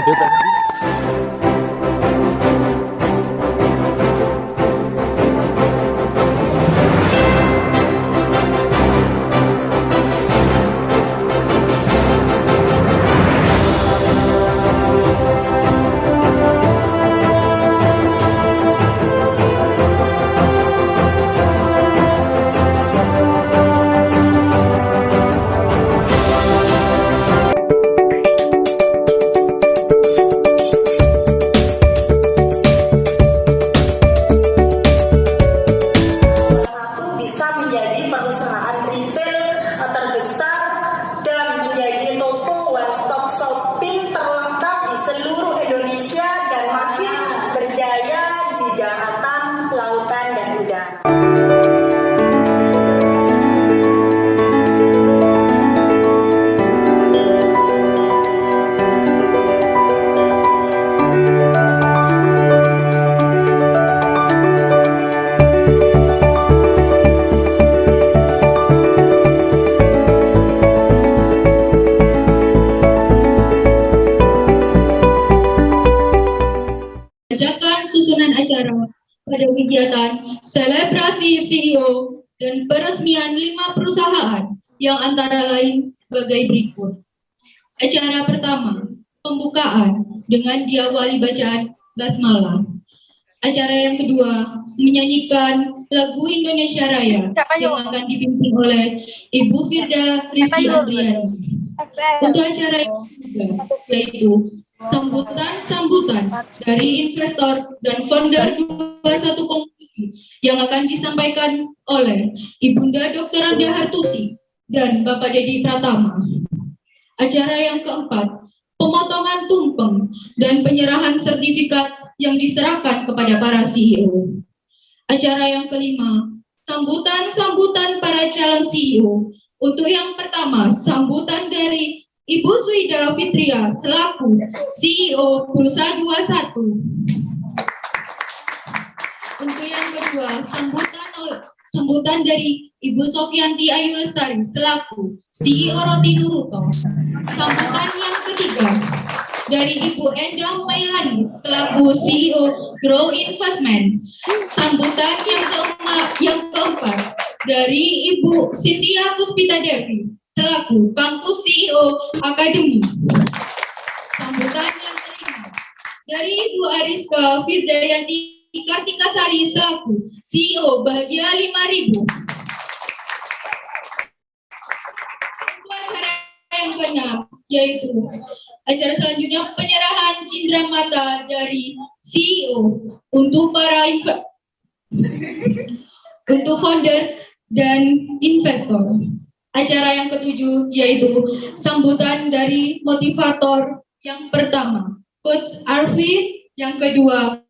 Lanjut lagi. Bisa menjadi perusahaan retail terbesar dan menjadi toko one-stop shopping terlengkap di seluruh Indonesia dan makin berjaya di daratan, lautan, dan udara. Bacakan susunan acara pada kegiatan selebrasi CEO dan peresmian 5 perusahaan yang antara lain sebagai berikut. Acara pertama, pembukaan dengan diawali bacaan basmalah. Acara yang kedua, menyanyikan lagu Indonesia Raya yang akan dipimpin oleh Ibu Firda Rizky Andriani. Untuk acara yang ketiga, yaitu sambutan dari investor dan founder 21 Komoditi yang akan disampaikan oleh Ibunda Dr. Anda Hartuti dan Bapak Dedi Pratama. Acara yang keempat, pemotongan tumpeng dan penyerahan sertifikat yang diserahkan kepada para CEO. Acara yang kelima, sambutan para calon CEO. Untuk yang pertama, sambutan dari Ibu Suida Fitria selaku CEO Pulsa 21. Untuk yang kedua, sambutan dari Ibu Sofianti Ayu Lestari selaku CEO Roti Nuruto. Sambutan yang ketiga dari Ibu Endang Mailani selaku CEO Grow Investment. Sambutan yang keempat dari Ibu Cynthia Puspita Devi selaku Kampus CEO Akademi. Sambutan yang kelima dari Ibu Ariska Firdayanti Kartikasari selaku CEO Bahagia 5000. Untuk acara yang keenam yaitu acara selanjutnya penyerahan cindera mata dari CEO untuk para untuk founder dan investor. Acara yang ketujuh yaitu sambutan dari motivator yang pertama, Coach Arvin, yang kedua,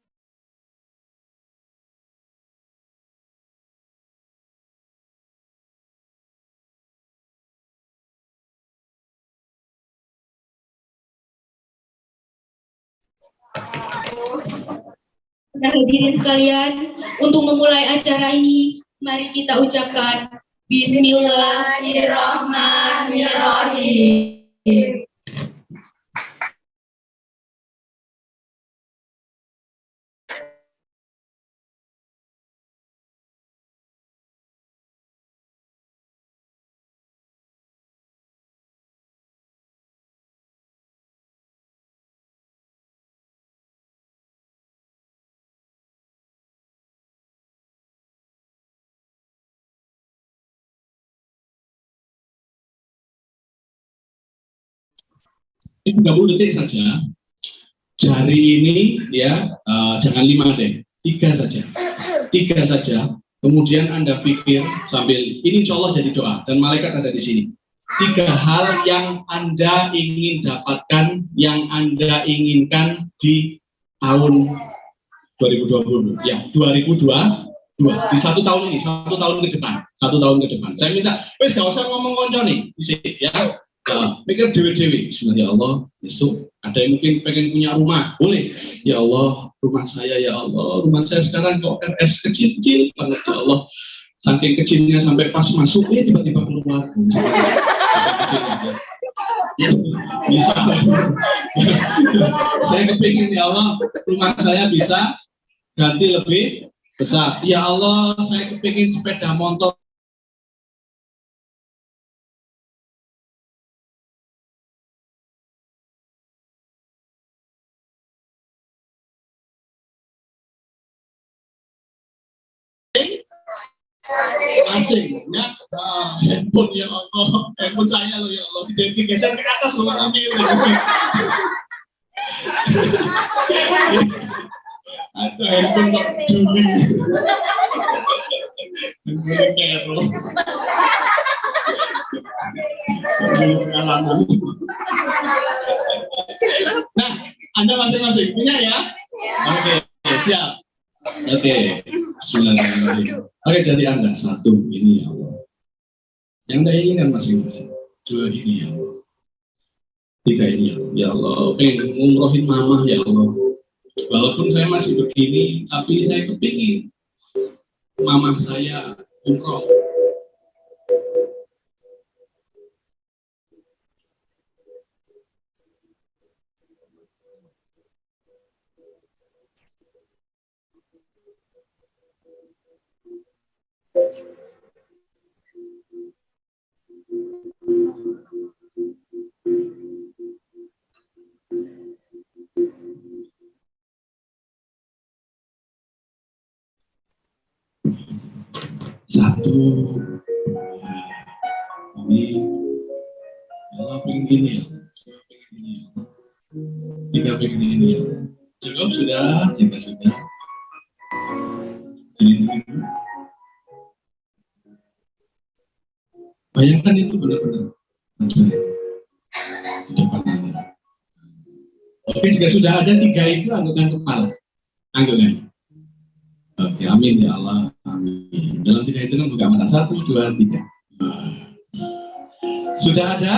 Nah, hadirin sekalian, untuk memulai acara ini, mari kita ucapkan Bismillahirrahmanirrahim. Ini 30 detik saja. Jari ini ya, jangan 5 deh, 3 saja. 3 saja. Kemudian Anda pikir sambil ini insya Allah jadi doa dan malaikat ada di sini. 3 hal yang Anda ingin dapatkan, yang Anda inginkan di tahun 2020. Ya, 2022. Di 1 tahun ini, 1 tahun ke depan. 1 tahun ke depan. Saya minta, wes gak usah ngomong konco nih, ya. Mikir dewe-dewe, bismillah ya Allah, besok ada yang mungkin pengen punya rumah, boleh, ya Allah, rumah saya ya Allah, rumah saya sekarang kok RS kecil-kecil banget ya Allah, saking kecilnya sampai pas masuk, tiba-tiba keluar, Bisa. Saya kepingin ya Allah, rumah saya bisa ganti lebih besar. Ya Allah, saya kepingin sepeda motor asing, ya, handphone ya Allah, handphone saya loh ya Allah, digeser ke atas loh ambil. Ada handphone kok juli, handphone kero, pengalaman. Nah, Anda masing-masing punya ya? Oke, siap. Oke, bismillahirrahmanirrahim. Oke, jadi Anda satu ini ya Allah. Yang Anda inginkan masing-masing. Dua ini ya Allah. Tiga ini ya Allah. Ya Allah, pengen ngumrohin mama ya Allah. Walaupun saya masih begini, tapi saya kepingin mama saya umroh. Satu, ini, Allah pengen ini ya, dua pengen ini ya, tiga pengen ini ya. Cukup sudah, jika sudah. Bayangkan itu benar-benar ada di depan Anda. Oke, jika sudah ada tiga itu, anggukkan kepala. Anggukkan. Oke, amin ya Allah. Amin. Dalam tiga itu kan buka mata. 1, 2, 3. Sudah ada?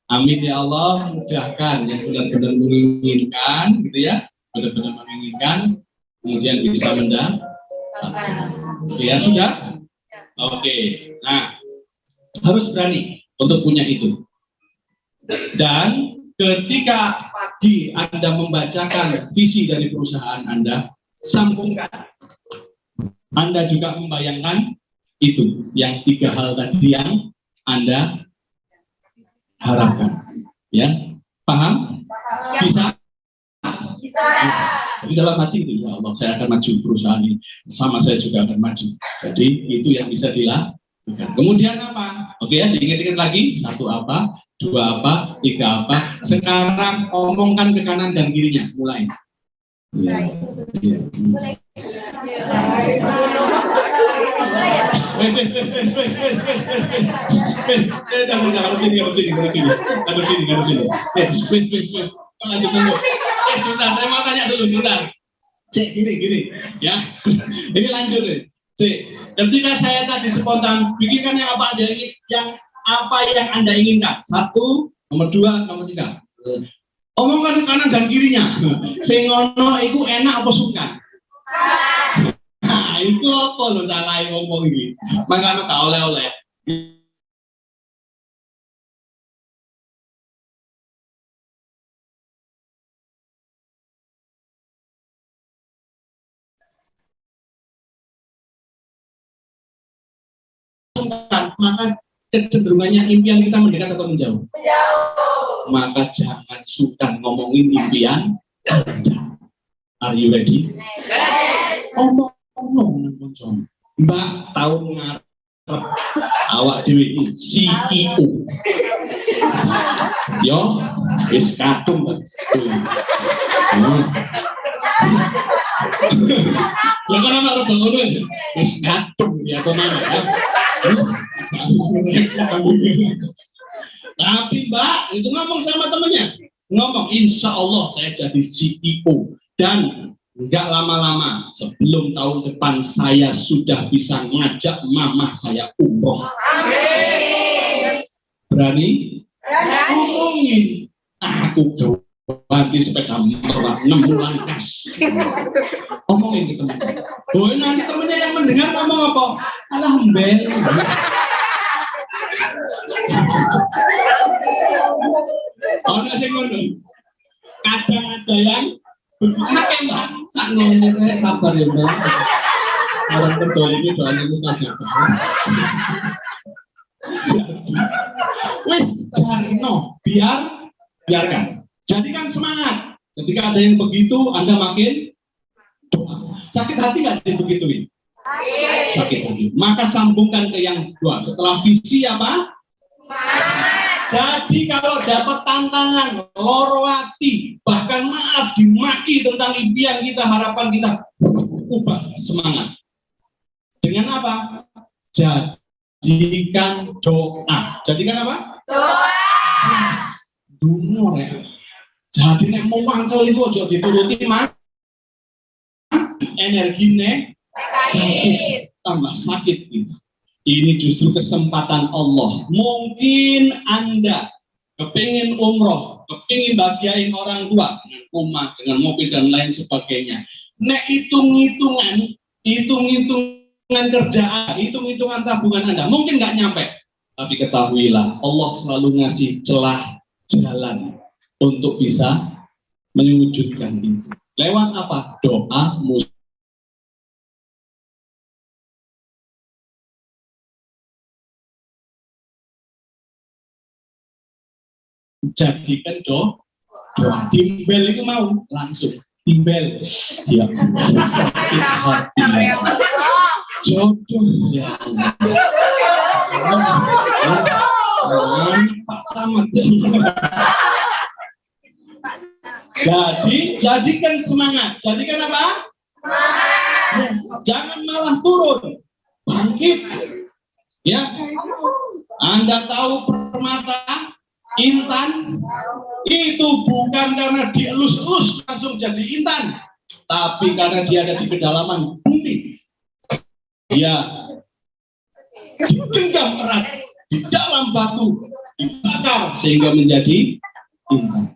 Amin ya Allah. Mudahkan yang benar-benar menginginkan, gitu ya. Benar-benar menginginkan, kemudian bisa mendapatkan. Oke ya, sudah? Oke. Nah, harus berani untuk punya itu. Dan ketika pagi Anda membacakan visi dari perusahaan Anda, sambungkan. Anda juga membayangkan itu, yang tiga hal tadi yang Anda harapkan. Ya, paham? Bisa? Bisa. Jadi dalam hati itu, ya Allah, saya akan maju perusahaan ini, sama saya juga akan maju. Jadi itu yang bisa dilakukan. Kemudian apa? Oke ya, diingat-ingat lagi. 1 apa, 2 apa, 3 apa. Sekarang omongkan ke kanan dan kirinya. Mulai. Ya. Ya. Lanjut dulu. Sebentar, saya mau tanya dulu sebentar. Cek, gini, ya. Ini lanjut nih. Cek, ketika saya tadi spontan, pikirkan yang apa yang Anda inginkan. 1, nomor 2, nomor 3. Omongkan ke kanan dan kirinya. Sing ngono iku enak apa suka? Nah, itu apa lo salah ngomong ini? Makanya tak oleh-oleh. Maka kecenderungannya impian kita mendekat atau menjauh? Menjauh. Maka jangan sungkan ngomongin impian Anda. Are you ready? Yes. Ngomong Mbak tahun ngarep awak dhewe CEO. Yo, wis kadung Mbak. Lah kan ana rego ngono ya. Wis kadung ya apa mana ya. Tapi Mbak, itu ngomong sama temennya. Ngomong, insya Allah saya jadi CEO. Dan nggak lama-lama, sebelum tahun depan saya sudah bisa ngajak mama saya umroh. Amin. Berani? Berani. Ngomongin. Aku ganti sepeda motor 6 bulan kas. Ngomongin ke temennya. Oh, nanti temennya yang mendengar ngomong apa? Alhamdulillah. Ono sing ngono. Kadang ada yang makan lah, sak ngono sabar ya Mbak. Orang kedua ini doanya mustajab. Jadi, wis jarno, biarkan. Jadikan semangat. Ketika ada yang begitu, Anda makin doa. Sakit hati nggak ada yang begituin? Sakit hati. Maka sambungkan ke yang dua. Setelah visi apa? Jadi kalau dapat tantangan, loro hati, bahkan maaf dimaki tentang impian kita, harapan kita, ubah semangat. Dengan apa? Jadikan doa. Jadikan apa? Doa. Dungo ya. Jadi nek mau mangkel itu aja dituruti mas. Energinya tambah sakit gitu. Ini justru kesempatan Allah. Mungkin Anda kepingin umroh, kepingin bahagiain orang tua dengan rumah, dengan mobil dan lain sebagainya. Nek hitung-hitungan kerjaan, hitung-hitungan tabungan Anda mungkin nggak nyampe. Tapi ketahuilah Allah selalu ngasih celah jalan untuk bisa mewujudkan itu. Lewat apa? Doa. Jadikan doa. Timbel itu mau langsung timbel dia sakit hati jodoh ya Pak Camat. Jadi jadikan semangat. Jadikan apa? Yes. Jangan malah turun, bangkit. Ya, Anda tahu permata intan itu bukan karena dielus-elus langsung jadi intan, tapi karena dia ada di kedalaman bumi. Dia digenggam erat di dalam batu, dibakar sehingga menjadi intan.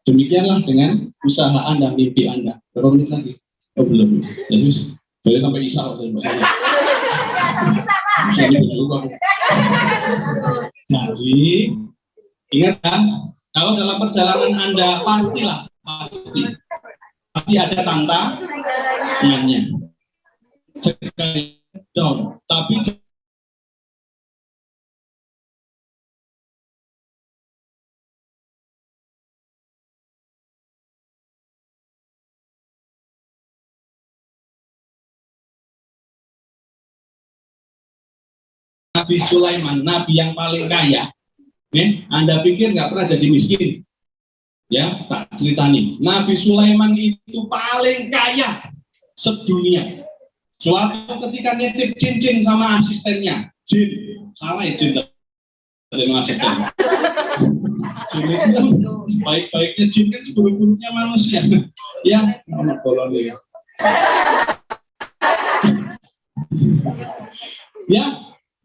Demikianlah dengan usaha Anda, mimpi Anda. Berapa menit lagi? Oh belum. Yesus, boleh sampai Isa. Jadi ingat kan, kalau dalam perjalanan Anda pasti ada tantangannya. Sekali down, tapi Nabi Sulaiman, nabi yang paling kaya. Anda pikir nggak pernah jadi miskin? Ya, tak ceritani. Nabi Sulaiman itu paling kaya sedunia. Suatu ketika nitip cincin sama asistennya, jin, salah ya jin dari asisten. Jin itu baik-baiknya jin kan seburuk-buruknya manusia. Ya, sama bolong ya. Ya,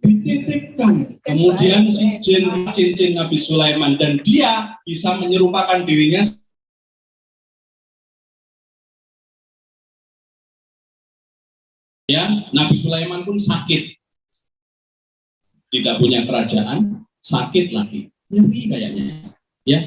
dititipkan. Kemudian si jin cincin Nabi Sulaiman dan dia bisa menyerupakan dirinya. Ya, Nabi Sulaiman pun sakit, tidak punya kerajaan, sakit lagi, nyeri kayaknya. Ya,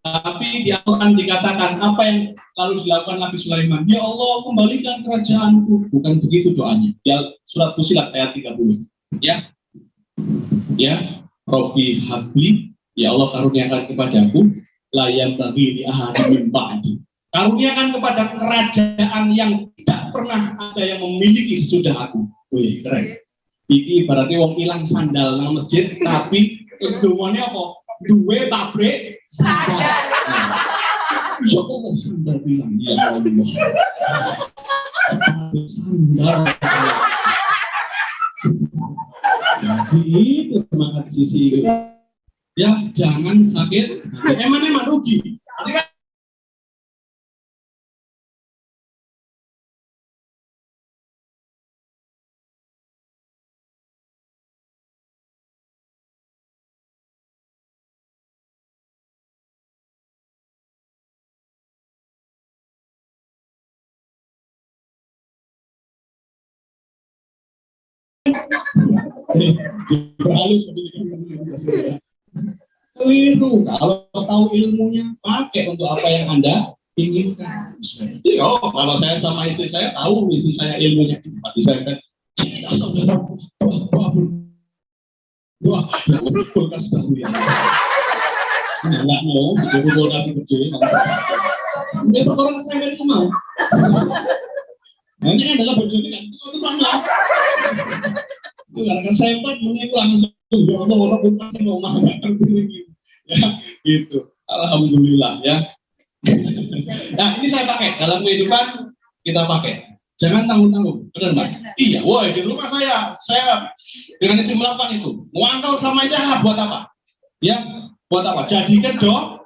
tapi di Al-Quran dikatakan apa yang lalu dilakukan Nabi Sulaiman? Ya Allah, kembalikan kerajaanku. Bukan begitu doanya. Ya, surat Fusilat ayat 30. Ya, Robbi habli, ya Allah karuniakan kepadaku layam bagi di ahadi ba'di. Karuniakan kepada kerajaan yang tidak pernah ada yang memiliki sesudah aku. Wih, keren. Iki ibaratnya wong ilang sandal nang masjid, tapi dungonya apa? Duwe pabrik sandal. Bisa kok sandal bilang, ya Allah. Sandal. Jadi itu semangat sisi itu. Ya, jangan sakit. Emang rugi. Nanti kan berhalus. Keliru. Kalau tahu ilmunya, pakai untuk apa yang Anda inginkan. Jadi, kalau saya sama istri saya tahu istri saya ilmunya, berarti saya kan cinta saudara, wah, kulkas baru ya. Enggak mau, jadi kulkas gede. Ini perkara keserempet itu mau. Nah, ini adalah bojone kan, itu mau. Itu karena serempet mengiku langsung, ya Allah, orang kulkas yang mau makan ya, gitu. Alhamdulillah ya. Nah, ini saya pakai dalam kehidupan, kita pakai. Jangan tanggung-tanggung, benar Mbak? Iya, wah di rumah saya dengan isi melakukan itu. Muangkal sama itu buat apa? Ya, buat apa? Jadikan doa.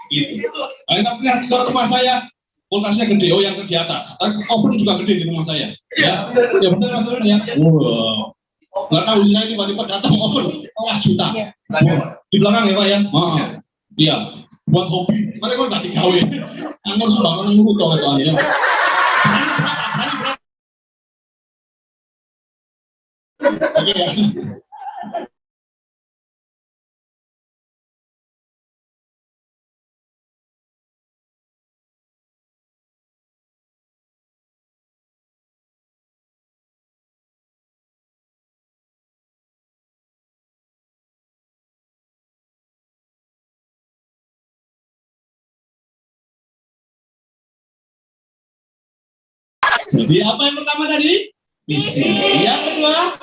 Gitu. Nah, tapi ke rumah saya, kulkasnya gede, yang di atas. Tapi oven juga gede di rumah saya. Ya benar maksudnya ya. Wow. Nggak tahu saya tiba-tiba datang oven, juta. Di belakang ya Pak ya. Iya, buat hobi. Karena kalau nggak digawe, anggur sumbangan nurut dong itu aneh. Oke ya. Jadi apa yang pertama tadi? Visi. Yang kedua?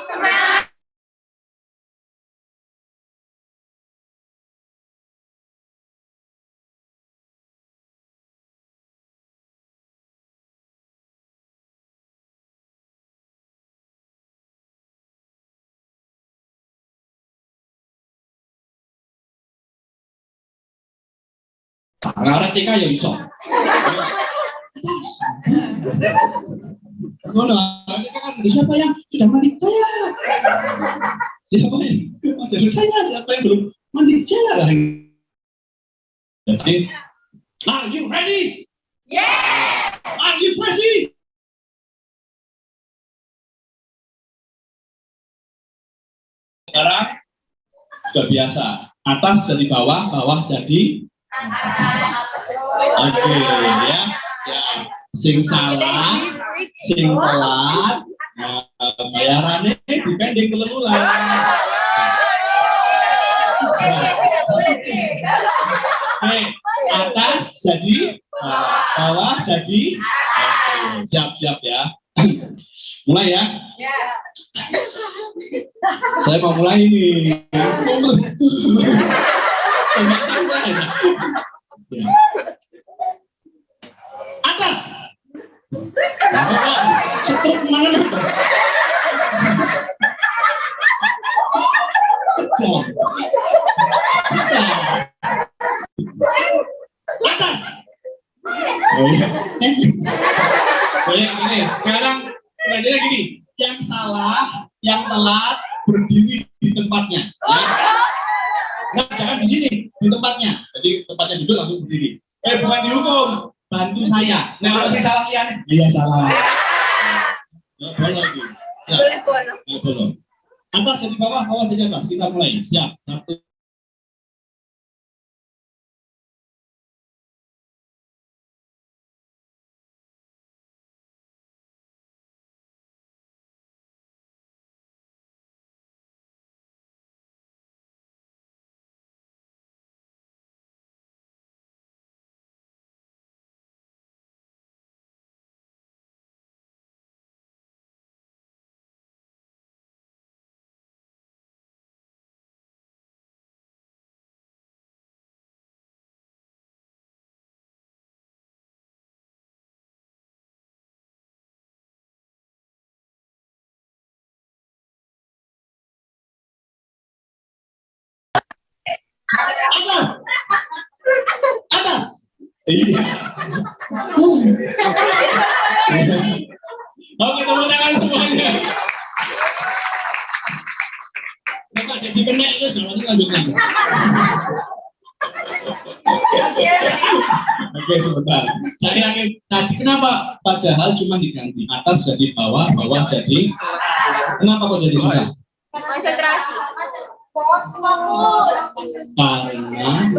Karena Tika ya bisa. Tika kan siapa yang sudah menikah? Siapa yang belum menikah? Jadi, are you ready? Yeah. Are you ready? Sekarang sudah biasa. Atas jadi bawah, bawah jadi oke ya. Sing salah, sing telat, bayarannya dipending kelululan. Oke, atas jadi bawah jadi siap-siap ya. Mulai ya. Saya mau mulai ini. Atas. Setruk mana? Atas. Ini sekarang kira-kira gini, yang salah, yang telat berdiri di tempatnya. Ya. Nah, jangan di sini, di tempatnya. Jadi tempatnya duduk langsung berdiri. Bukan dihukum, bantu saya. Nah, kalau saya salah kian, iya salah. Nggak boleh lagi. Nggak boleh. Atas jadi bawah, bawah jadi atas. Kita mulai. Siap. 1. Atas. Iya. Oke, tepuk tangan semuanya. Coba jadi kenek terus nanti lanjutkan. Oke, sebentar. Saya yakin tadi kenapa padahal cuma diganti atas jadi bawah, bawah jadi. Kenapa kok jadi susah? Konsentrasi. Karena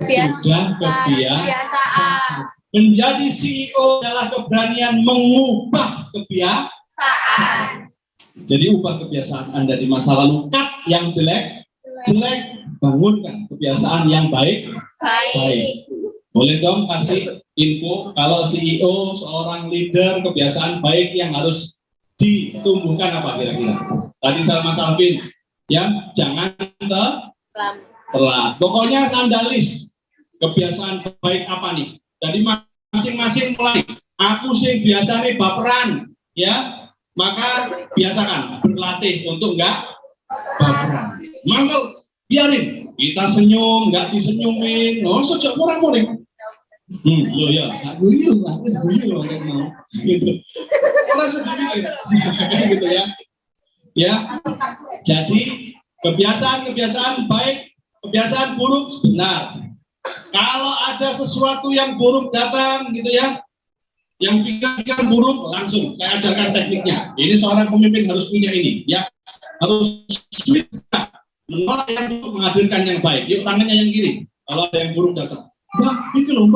sudah kebiasaan. Menjadi CEO adalah keberanian mengubah kebiasaan. Jadi ubah kebiasaan Anda di masa lalu, cut yang jelek, bangunkan kebiasaan yang baik. Boleh dong kasih info kalau CEO, seorang leader, kebiasaan baik yang harus ditumbuhkan apa kira-kira? Tadi saya Mas Alvin, ya jangan telat. Pokoknya Anda list kebiasaan baik apa nih? Jadi masing-masing mulai. Aku sih biasanya baperan, ya maka biasakan berlatih untuk enggak baperan. Mangkel, biarin kita senyum, enggak disenyumin. Oh, sejak orang-orang. Yo ya, aku setuju gitu. Orang setuju gitu ya. Ya. Jadi kebiasaan baik, kebiasaan buruk benar. Kalau ada sesuatu yang buruk datang gitu ya, yang pikiran buruk langsung saya ajarkan tekniknya. Ini seorang pemimpin harus punya ini ya. Harus switch menolak yang buruk, menghadirkan yang baik. Yuk tangannya yang kiri. Kalau ada yang buruk datang. Mbak, itu loh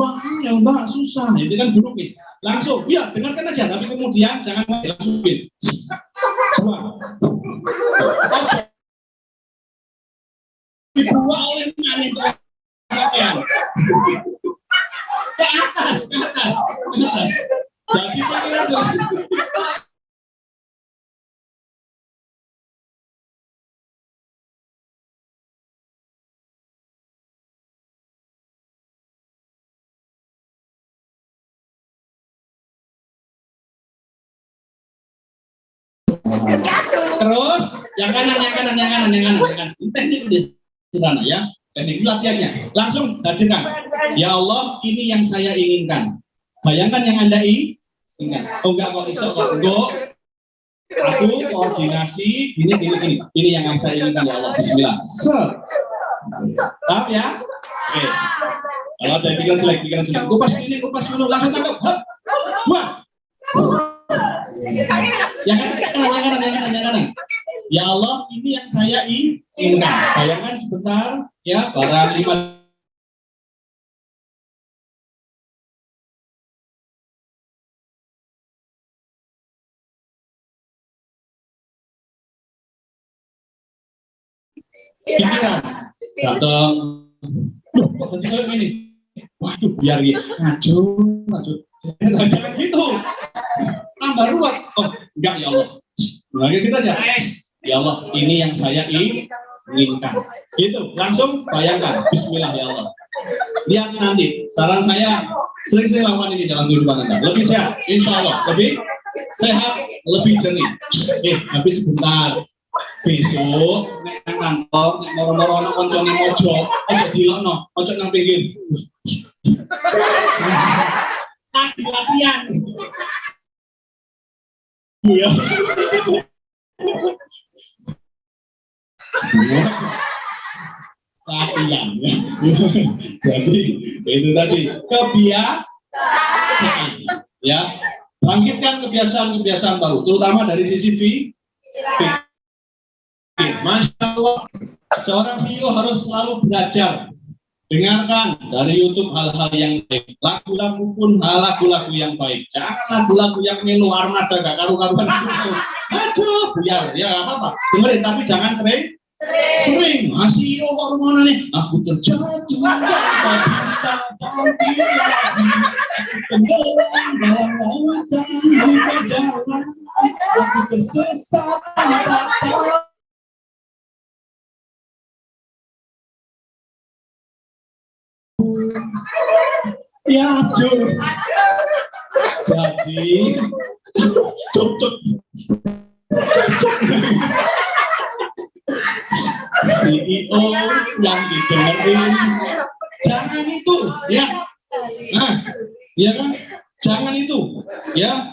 mbak, susah, itu kan buruk nih. Langsung, ya dengarkan aja, tapi kemudian jangan langsungin. Dibuat oleh aneh ke atas. Jadi pikir aja. Terus yang kanan. Teknik di sana ya. Teknik latihannya. Langsung hadirkan. Ya Allah, ini yang saya inginkan. Bayangkan yang Anda inginkan. Oh enggak kok iso kok. Aku koordinasi ini. Ini yang saya inginkan ya Allah. Bismillah. Paham ya? Oke. Kalau ada yang pikiran jelek. Kupas dulu. Langsung tangkap. Wah. Yang kanan. Ya Allah, ini yang saya inginkan. Bayangkan sebentar, ya, para 5. Pikiran, datang. Kok tadi kayak gini? Waduh, biar ya, ngaco. Jangan gitu. Tambah ruwet. Oh, enggak ya Allah. Lagi kita aja. Ya Allah, ini yang saya inginkan. Gitu, langsung bayangkan. Bismillah ya Allah. Lihat nanti. Saran saya sering-sering lakukan ini dalam kehidupan Anda. Lebih sehat, insya Allah. Lebih sehat, lebih jernih. Tapi sebentar. Besok nek nang kantor nek moro-moro ana kancane mojo, aja dilokno, ojo nang pinggir. Latihan. Iya. Latihan. Jadi itu tadi kebiasaan. Ya, bangkitkan kebiasaan baru, terutama dari sisi Masya Allah, seorang CEO harus selalu belajar. Dengarkan dari YouTube hal-hal yang baik. Lagu-lagu pun lagu-lagu yang baik. Jangan lagu-lagu yang melo armada gak karu-karuan. Aduh, biar ya gak apa-apa. Dengerin, tapi jangan sering. CEO kok rumahnya nih. Aku terjatuh tak bisa tampil lagi. Tenggelam dalam lautan hidup jalan. Aku tersesat tak tahu. Ya, Jur. Jadi, cocok. CEO yang didengerin, jangan itu, ya. Nah, ya kan? Jangan itu, ya.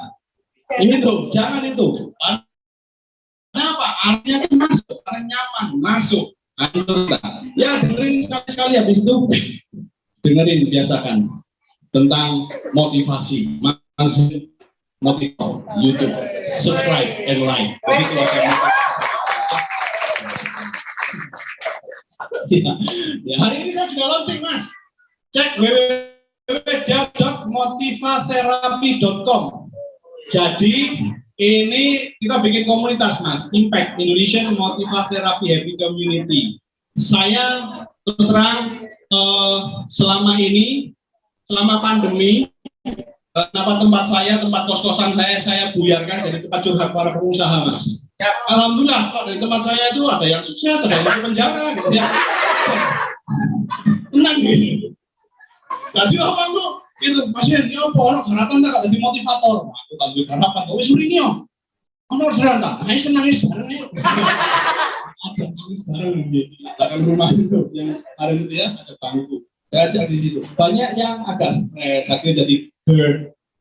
Ini tuh, jangan itu. Kenapa? Artinya masuk, karena nyaman, masuk. Ya, dengerin sekali-sekali, habis itu dengerin, biasakan tentang motivasi, YouTube, subscribe and like. Begitu aja. Ya, hari ini saya juga launching, Mas. Cek www.motivaterapi.com. Jadi ini kita bikin komunitas, Mas. Impact Indonesian Motivaterapi Happy Community. Saya terus terang selama pandemi, tempat kos-kosan saya buyarkan jadi tempat curhat para pengusaha, Mas. Ya, alhamdulillah, dari tempat saya itu ada yang sukses, ada yang masuk penjara, gitu ya. Tenang gitu. Jadi orang tuh itu pasien ya apa harapan tak jadi motivator. Aku tak duwe harapan, wis mriki yo. Ono orderan tak? Ayo senangis bareng yo. Ada nangis bareng gitu. Belakang rumah situ yang hari itu ya ada bangku. Saya ajak di situ. Banyak yang agak stres, akhirnya jadi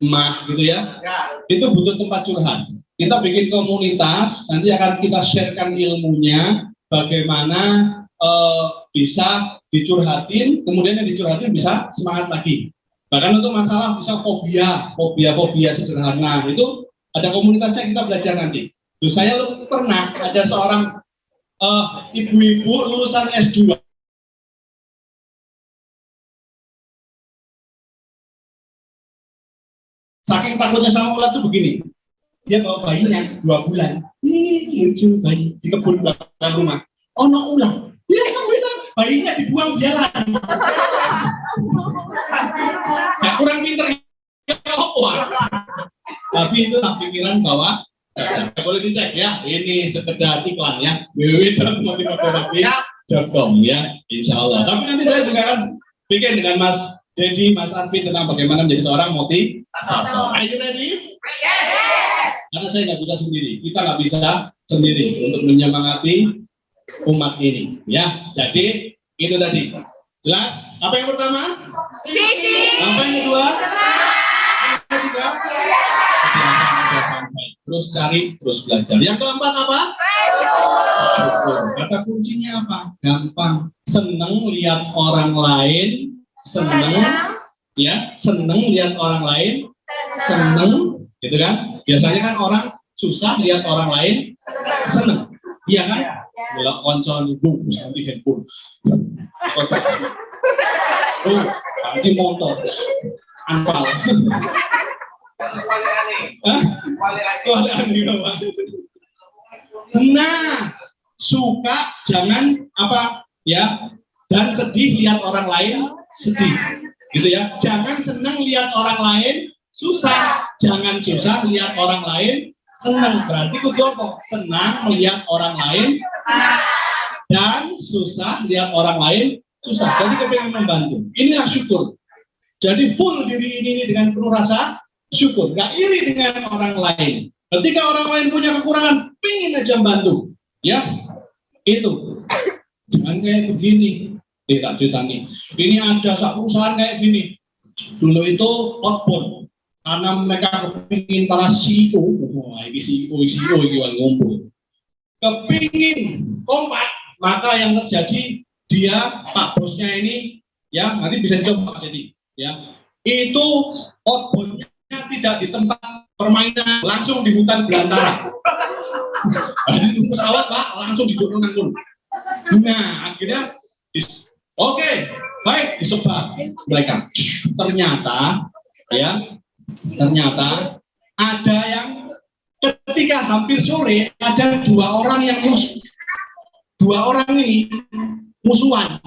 mah gitu ya. Itu butuh tempat curhat. Kita bikin komunitas, nanti akan kita sharekan ilmunya, bagaimana bisa dicurhatin, kemudian yang dicurhatin bisa semangat lagi. Bahkan untuk masalah bisa fobia sederhana, itu ada komunitasnya kita belajar nanti. Loh, saya pernah ada seorang ibu-ibu lulusan S2. Saking takutnya sama ulat tuh begini, dia bawa bayinya 2 bulan, ini lucu bayi di kebun belakang rumah, ono ulat, dia bilang bayinya dibuang jalan. Nah, kurang pinter ya, tapi itu tak pikiran bahwa boleh dicek ya, ini sekedar iklan ya, www.motivaterapi.com ya, insya Allah. Tapi nanti saya juga akan bikin dengan Mas Dedi, Mas Arvin tentang bagaimana menjadi seorang motivator. Are you ready? Yes. Karena saya nggak bisa sendiri, kita nggak bisa sendiri untuk menyemangati umat ini, ya. Jadi itu tadi. Jelas? Apa yang pertama? Apa yang kedua? Yang ketiga? Sampai. Terus cari, terus belajar. Yang keempat apa? Kata kuncinya apa? Gampang. Seneng lihat orang lain. Seneng lihat orang lain, seneng, gitu kan? Biasanya kan orang susah lihat orang lain seneng, iya kan? Belok koncon ibu, nanti handphone, nanti motor, anpal, nah, suka jangan apa ya, dan sedih lihat orang lain sedih, gitu ya. Jangan senang lihat orang lain susah, jangan susah lihat orang lain senang. Berarti kudu apa? Senang melihat orang lain dan susah lihat orang lain susah. Jadi kepengen membantu. Inilah syukur. Jadi full diri ini dengan penuh rasa syukur. Gak iri dengan orang lain. Ketika orang lain punya kekurangan, pingin aja bantu. Ya, itu. Jangan kayak begini. Tak cerita nih. Ini ada satu perusahaan kayak gini. Dulu itu outbound karena mereka kepingin para CEO. Wah, ini CEO ini ngumpul. Kepingin kompak, maka yang terjadi dia Pak bosnya ini ya nanti bisa dicoba jadi ya itu outboundnya tidak di tempat permainan, langsung di hutan belantara. Ini pesawat Pak langsung didorong langsung. Nah akhirnya oke, baik disebar mereka. Ternyata ada yang ketika hampir sore ada 2 orang yang dua orang ini musuhan.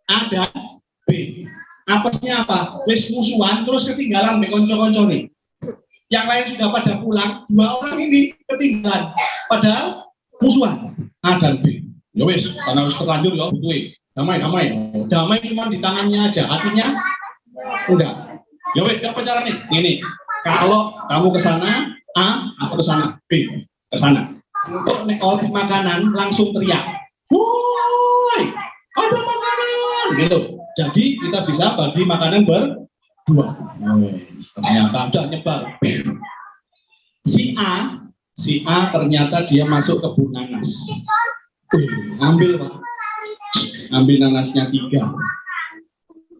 Ada B. Apesnya apa? Wis musuhan terus ketinggalan be konco-konco nih. Yang lain sudah pada pulang, 2 orang ini ketinggalan. Padahal musuhan. A dan B. Ya wis, karena wis terlanjur ya butuh. Damai cuma di tangannya aja, hatinya enggak. Ya wes, apa caranya? Ini, kalau kamu ke sana, A, aku ke sana, B, ke sana. Untuk nekol makanan langsung teriak, woi, ada makanan, gitu. Jadi kita bisa bagi makanan berdua. Ternyata udah nyebar. Si A ternyata dia masuk kebun nanas. Ambil Pak. Ambil nanasnya 3.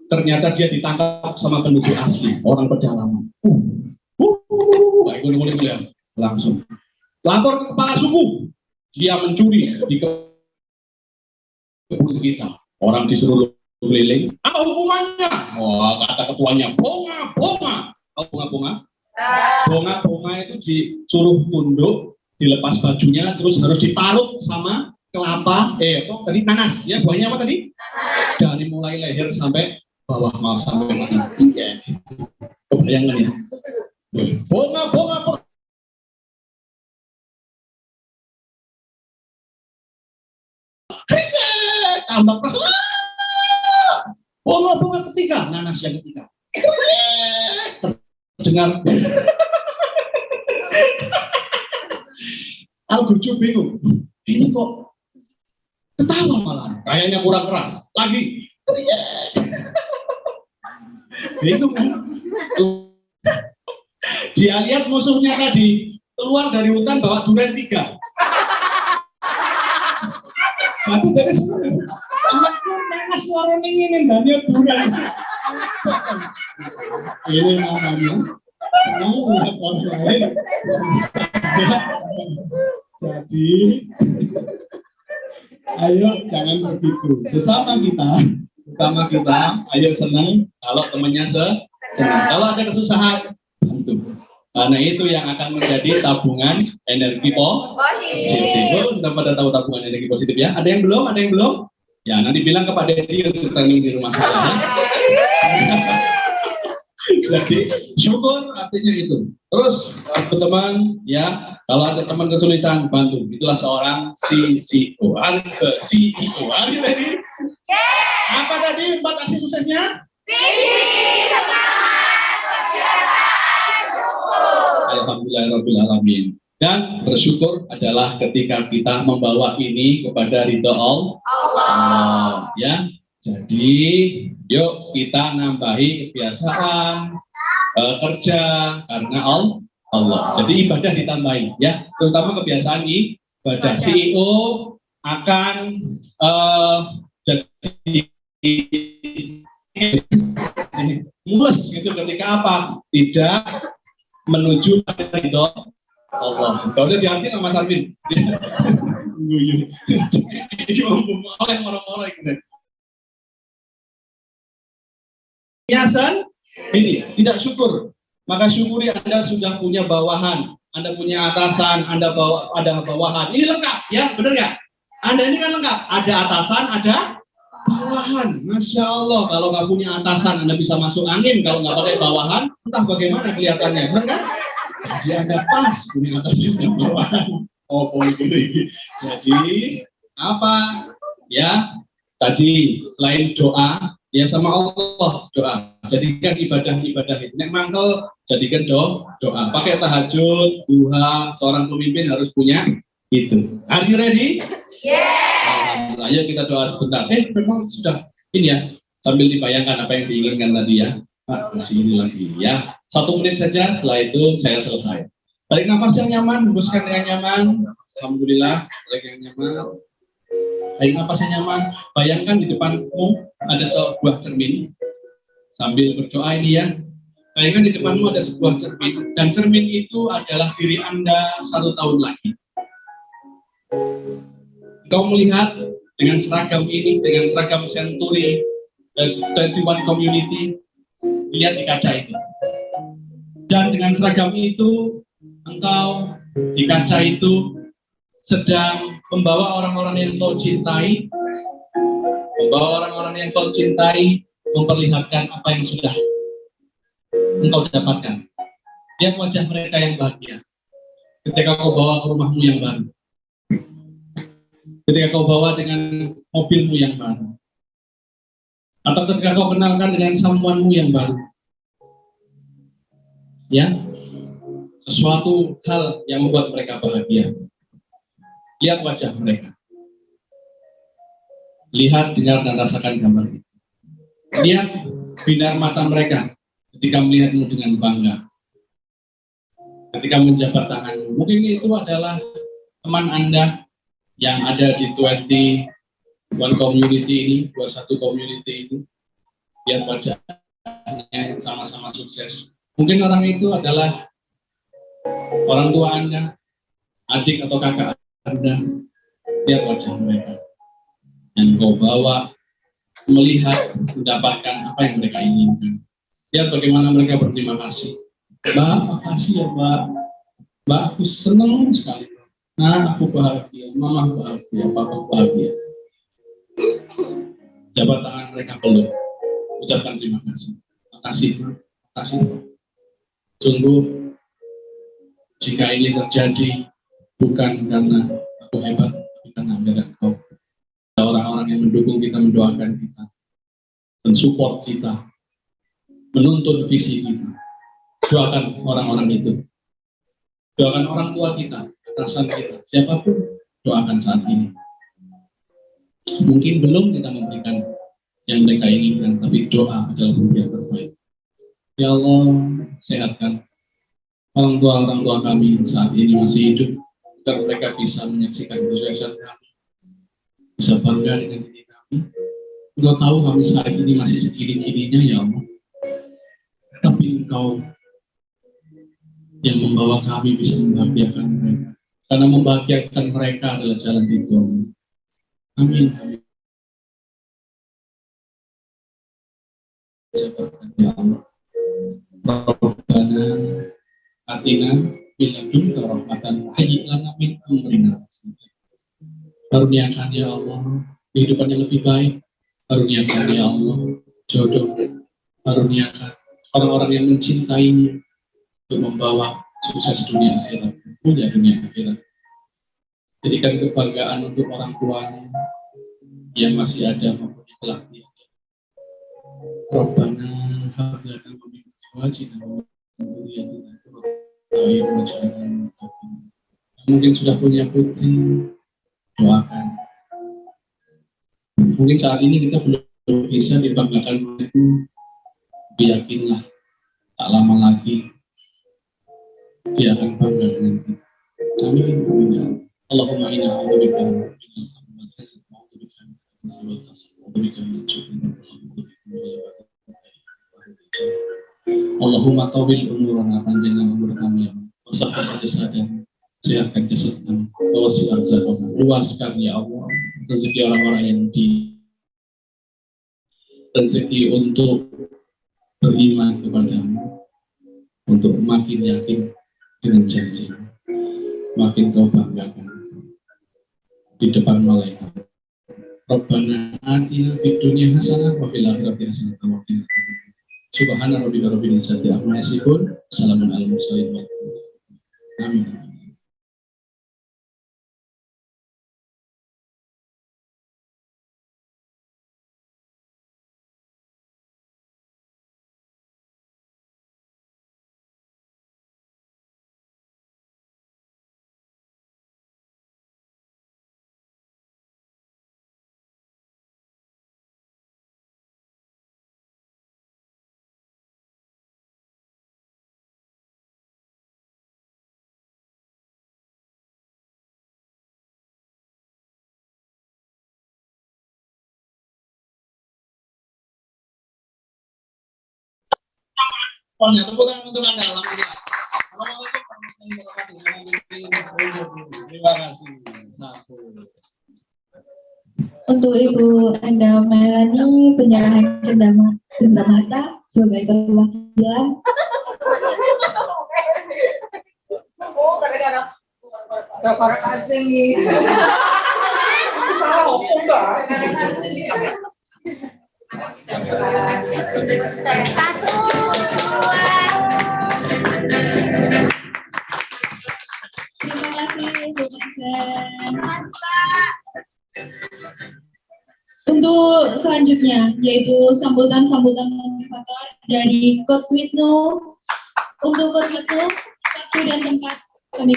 Ternyata dia ditangkap sama penduduk asli, orang pedalaman. Baik, ya. Langsung lapor ke kepala suku. Dia mencuri di kebun kita. Orang disuruh keliling, apa hukumannya? Wah, kata ketuanya, bonga, bonga. Oh, bonga, bonga. Bonga, bonga itu disuruh tunduk, dilepas bajunya, terus harus diparut sama kelapa, tadi nanas, ya buahnya apa tadi? Dari mulai leher sampai bawah, maaf sampai mati. Ya, kebayangkan ya. Bonga, bonga, bonga. Tambah keras. Bonga, bonga ketiga, nanas yang ketiga. Terdengar. Al-Gurju bingung. Ini kok ketawa malah. Kayaknya kurang keras. Lagi. Bingung kan? Dia lihat musuhnya tadi keluar dari hutan bawa durian 3. Satu dari semua. Aku nanas suara ingin banyak durian. Ini namanya senang melihat orang lain. Jadi, ayo jangan begitu. Sesama kita, ayo senang kalau temannya senang. Kalau ada kesusahan, bantu. Karena itu yang akan menjadi tabungan energi positif. Sudah pada tahu tabungan energi positif ya? Ada yang belum? Ada yang belum? Ya, nanti bilang ke Pak Deddy untuk training di rumah saya. Jadi syukur artinya itu. Terus teman-teman ya, kalau ada teman kesulitan bantu. Itulah seorang CEO. CEO. Ada tadi? Apa tadi 4 aksi suksesnya? Alhamdulillahirabbil alamin. Dan bersyukur adalah ketika kita membawa ini kepada ridho Allah. Ya. Jadi, yuk kita nambahi kebiasaan kerja karena Allah. Jadi ibadah ditambahi, ya. Terutama kebiasaan ibadah. CEO akan jadi mulus gitu ketika apa? Tidak menuju pada ridho Allah. Gak usah diarti sama Mas Arvin. Ini orang-orang gitu. Biasan ini tidak syukur, maka syukuri Anda sudah punya bawahan, Anda punya atasan, Anda ada bawahan. Ini lengkap, ya benar nggak? Anda ini kan lengkap, ada atasan, ada bawahan. Masya Allah, kalau nggak punya atasan, Anda bisa masuk angin. Kalau nggak pakai bawahan, entah bagaimana kelihatannya, benar kan? Jadi Anda pas punya atasan dan bawahan. Oh, begini. Jadi apa? Ya, tadi selain doa. Ya sama Allah doa. Jadikan ibadah itu. Nek mangkel jadikan doa. Pakai tahajud, duha. Seorang pemimpin harus punya itu. Are you ready? Yeah. Ayo kita doa sebentar. Memang sudah ini ya. Sambil dibayangkan apa yang diinginkan tadi ya. Pak, masih ini lagi ya. 1 menit saja. Setelah itu saya selesai. Tarik nafas yang nyaman, hembuskan dengan nyaman. Alhamdulillah, tarik yang nyaman. Tarik nafas yang nyaman. Bayangkan di depanmu ada sebuah cermin. Sambil berdoa ini ya. Bayangkan di depanmu ada sebuah cermin. Dan cermin itu adalah diri Anda 1 tahun lagi. Kau melihat dengan seragam ini, dengan seragam Century 21 Community. Lihat di kaca itu. Dan dengan seragam itu, engkau di kaca itu sedang membawa orang-orang yang kau cintai, memperlihatkan apa yang sudah engkau dapatkan. Lihat wajah mereka yang bahagia ketika kau bawa ke rumahmu yang baru, ketika kau bawa dengan mobilmu yang baru, atau ketika kau kenalkan dengan someone-mu yang baru. Ya, sesuatu hal yang membuat mereka bahagia. Lihat wajah mereka. Lihat, dengar, dan rasakan gambar itu. Lihat binar mata mereka ketika melihatmu dengan bangga. Ketika menjabat tanganmu. Mungkin itu adalah teman Anda yang ada di 21 community ini, 21 community ini. Lihat wajahnya sama-sama sukses. Mungkin orang itu adalah orang tua Anda, adik atau kakak Anda. Lihat wajah mereka yang kau bawa melihat, mendapatkan apa yang mereka inginkan. Lihat bagaimana mereka berterima kasih. Mbak, makasih ya Mbak. Mbak, aku senang sekali. Nah, aku bahagia, mama bahagia, papa bahagia. Jabat tangan mereka peluk, ucapkan terima kasih. Makasih, makasih. Sungguh, jika ini terjadi bukan karena aku hebat, tapi karena kehadiran kau. Ada orang-orang yang mendukung kita, mendoakan kita, mensupport kita, menuntun visi kita. Doakan orang-orang itu. Doakan orang tua kita, atasan kita, siapapun, doakan saat ini. Mungkin belum kita memberikan yang mereka inginkan, tapi doa adalah bukti yang terbaik. Ya Allah, sehatkan orang tua kami saat ini masih hidup, agar mereka bisa menyaksikan kesuksesan kami, bisa bangga dengan diri kami. Engkau tahu kami saat ini masih segini-gininya, ya Allah. Tapi Engkau yang membawa kami bisa membahagiakan mereka. Karena membahagiakan mereka adalah jalan itu. Amin. Ya Allah. Rabbana atina bil ladunka rahmatan wa hayyi lana min amrina rashada. Karuniakan ya Allah kehidupan yang lebih baik. Karuniakan ya Allah jodoh. Karuniakan orang-orang yang mencintainya untuk membawa sukses dunia akhirat, punya dunia akhirat. Jadikan kebanggaan untuk orang tuanya yang masih ada maupun yang telah tiada. Rabbana hab lana min azwajina wa dhurriyyatina qurrata a'yun waj'alna lil muttaqin. Mungkin sudah punya putri, doakan. Mungkin saat ini kita belum bisa dibanggakan itu, tapi yakinlah tak lama lagi dia akan bangga dengan kita. Amin. Allahumma inna a'udzubika min al-hammi wal hazan wa a'udzubika min al-hazan wal kasal wa a'udzubika min al-jubni wal hammi. Allahumma tawil umurana, panjangkan umur kami, wasahkan jasad, sehatkan jasad kami, wasi arzakana, luaskan ya Allah rezeki orang-orang yang rezeki untuk beriman kepadamu, untuk makin yakin dengan janji, makin kau banggakan di depan malaikat. Rabbana atina fid dunya hasanah wa fil akhirati hasanah wa qina adzabannar. Subhana rabbika rabbil izzati amma yasifun, salamun alal mursalin. Amin. Tepuk tangan untuk Anda. Alhamdulillah. Terima kasih. Untuk Ibu Enda Melani, penyerahan cendamata sebagai perwakilan. Oh, gara-gara asing nih. Salah apa enggak? Satu, dua. Terima kasih, Bu Dosen. Untuk selanjutnya, yaitu sambutan-sambutan motivator dari Coach Wisnu. Untuk Coach Wisnu, waktu dan tempat kami.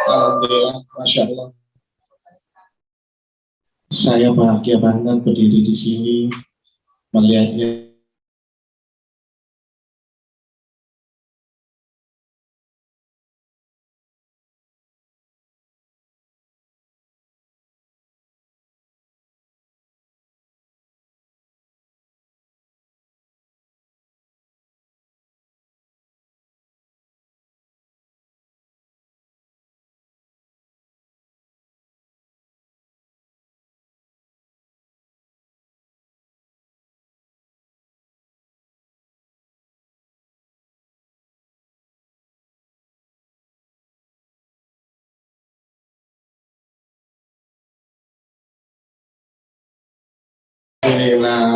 Alhamdulillah, Masya Allah. Saya bahagia banget berdiri di sini, melihatnya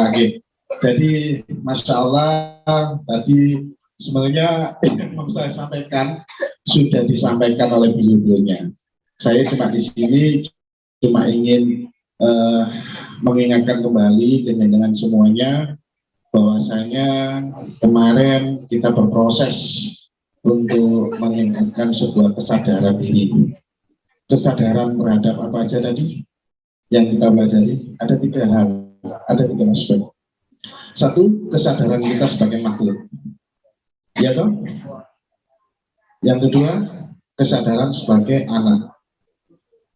Oke. Jadi Masya Allah tadi sebenarnya yang mau saya sampaikan sudah disampaikan oleh beliau-beliaunya. Saya cuma di sini cuma ingin mengingatkan kembali dengan semuanya bahwasanya kemarin kita berproses untuk meningkatkan sebuah kesadaran diri. Kesadaran terhadap apa aja tadi yang kita pelajari? Ada 3 hal, ada 3 aspek. 1, kesadaran kita sebagai makhluk, ya toh? Yang kedua, kesadaran sebagai anak,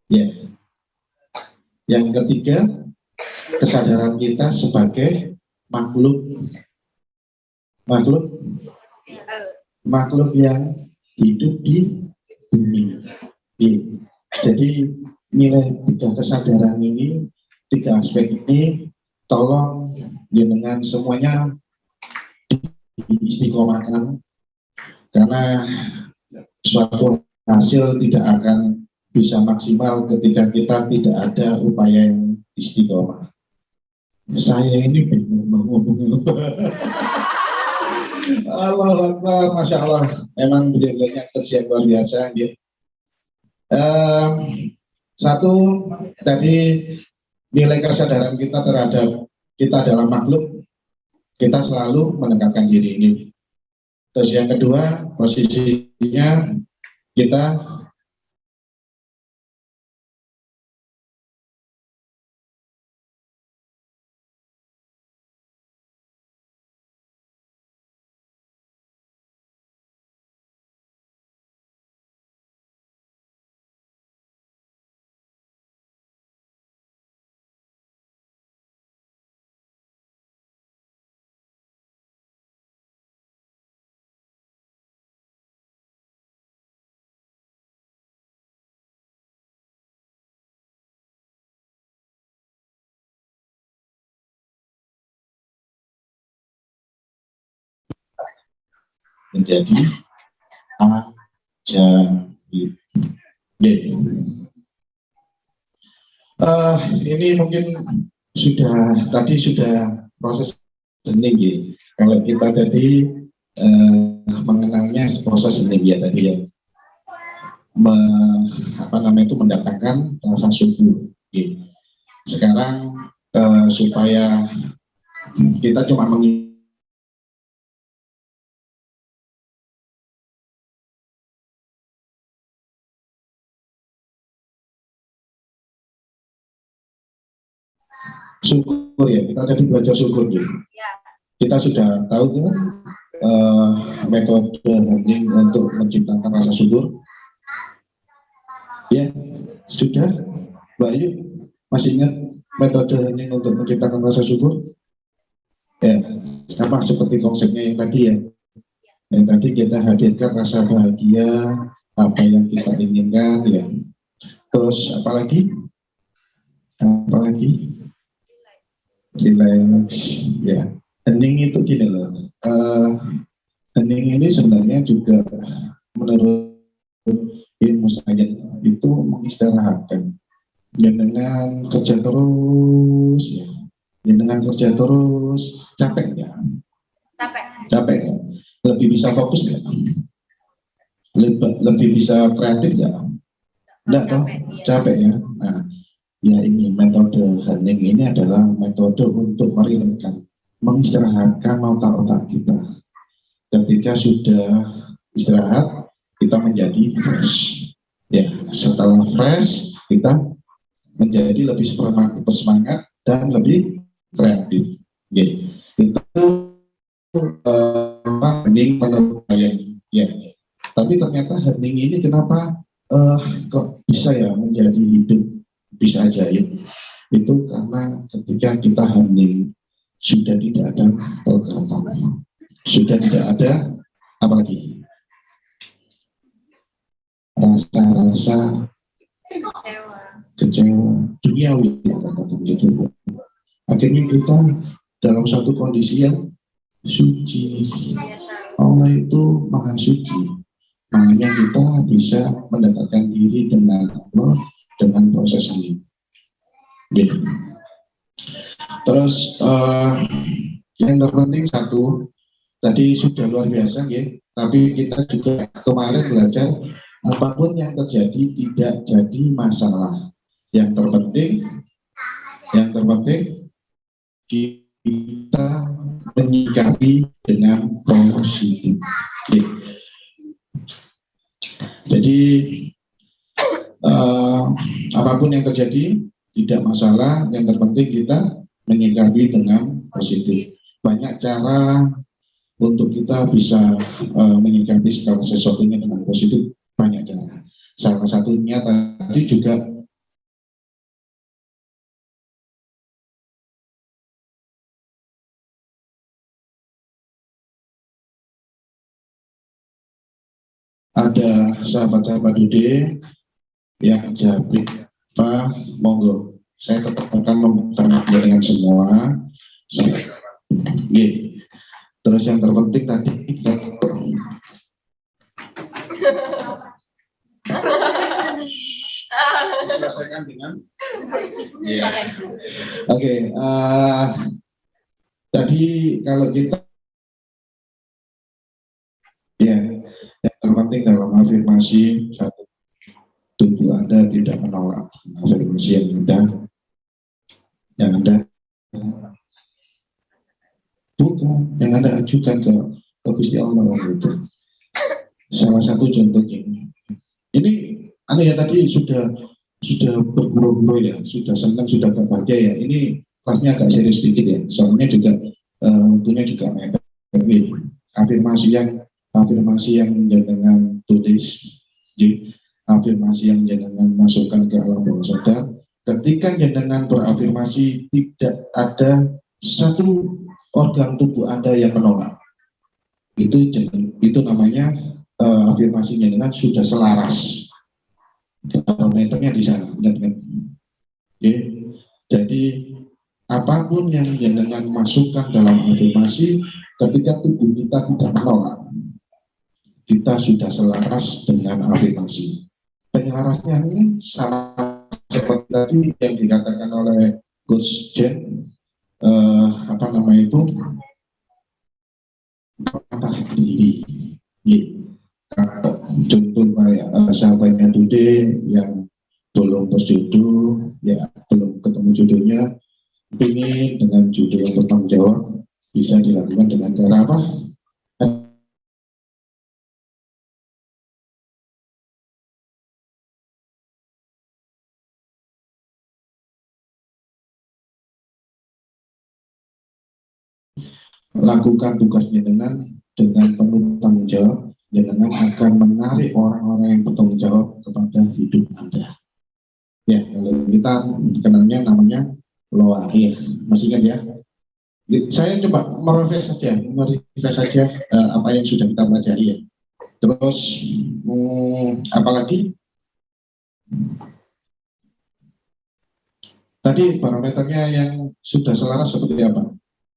ya. Yang ketiga, kesadaran kita sebagai makhluk yang hidup di bumi. Jadi nilai 3 kesadaran ini, 3 aspek ini tolong dengan semuanya diistiqomahkan, karena suatu hasil tidak akan bisa maksimal ketika kita tidak ada upaya yang istiqomah. Saya ini bingung ngomong Allah Akbar, Masya Allah, memang beliau-beliaunya kerja luar biasa gitu. 1 tadi nilai kesadaran kita terhadap kita adalah makhluk, kita selalu menekankan diri ini. Terus yang kedua, posisinya kita menjadi ajaib. Ini mungkin tadi sudah proses hening ya. Kalau kita tadi mengenalnya proses hening ya tadi ya. Mendatangkan rasa syukur. Sekarang supaya kita cuma syukur ya, kita tadi belajar syukur ya. Kita sudah tahu kan metode hening untuk menciptakan rasa syukur ya, sudah. Mbak Ayu masih ingat metode hening untuk menciptakan rasa syukur ya? Sama seperti konsepnya yang tadi ya, yang tadi kita hadirkan rasa bahagia, apa yang kita inginkan ya. Terus apalagi relax ya. Hening itu gini loh, hening ini sebenarnya juga menurut ilmu sains itu mengistirahatkan. Dengan kerja terus ya, dengan kerja terus capek ya, capek ya? Lebih bisa fokus nggak, lebih bisa kreatif nggak, enggak toh, capek ya. Nah ya, ini metode hening ini adalah metode untuk meringankan, mengistirahatkan otak-otak kita. Ketika sudah istirahat, kita menjadi fresh. Ya, setelah fresh, kita menjadi lebih bersemangat dan lebih kreatif. Ya, itu hening menurut saya. Ya, tapi ternyata hening ini kenapa kok bisa ya menjadi hidup? Bisa ajaib itu karena ketika kita hening sudah tidak ada pergerakan, sudah tidak ada apalagi rasa-rasa kecewa duniawi gitu. Akhirnya kita dalam satu kondisi yang suci. Allah itu maha suci, makanya kita bisa mendekatkan diri dengan Allah dengan proses ini. Terus yang terpenting satu, tadi sudah luar biasa ya, tapi kita juga kemarin belajar apapun yang terjadi tidak jadi masalah. Yang terpenting kita menyikapi dengan positif. Ya. Jadi apapun yang terjadi tidak masalah, yang terpenting kita menyikapi dengan positif. Banyak cara untuk kita bisa menyikapi segala sesuatunya dengan positif, banyak cara. Salah satunya tadi juga ada sahabat-sahabat Dude yang jawab, Pak, monggo. Saya tetap akan membuka dengan semua. Terus yang terpenting tadi selesaikan dengan Oke, tadi kalau kita yang terpenting dalam afirmasi satu, tubuh Anda tidak menolak afirmasi yang Anda bukan, yang Anda ajukan ke Gusti Allah itu. Salah satu contohnya ini ya tadi sudah berguru-guru ya, sudah senang, sudah bahagia ya. Ini kelasnya agak serius sedikit ya, soalnya juga waktunya juga mepet. Afirmasi yang dengan tulis, afirmasi yang jangan masukkan ke alam bawah sadar. Ketika jangan berafirmasi tidak ada satu organ tubuh Anda yang menolak, itu namanya afirmasi jangan sudah selaras. Parameternya di sana, jadi apapun yang jangan masukkan dalam afirmasi, ketika tubuh kita tidak menolak, kita sudah selaras dengan afirmasi. Penyelarasnya ini sama seperti tadi yang dikatakan oleh Coach Jen, atas diri. Contoh kayak sahabatnya Dude yang belum berjodoh, ya belum ketemu jodohnya, ingin dengan judul yang bertanggung jawab, bisa dilakukan dengan cara apa? Lakukan tugasnya dengan penuh tanggung jawab, dengan akan menarik orang-orang yang bertanggung jawab kepada hidup Anda. Ya, kalau kita kenalnya namanya LOA, ya, masih ingat ya? Saya coba merefresh saja apa yang sudah kita pelajari ya. Terus apalagi? Tadi parameternya yang sudah selaras seperti apa?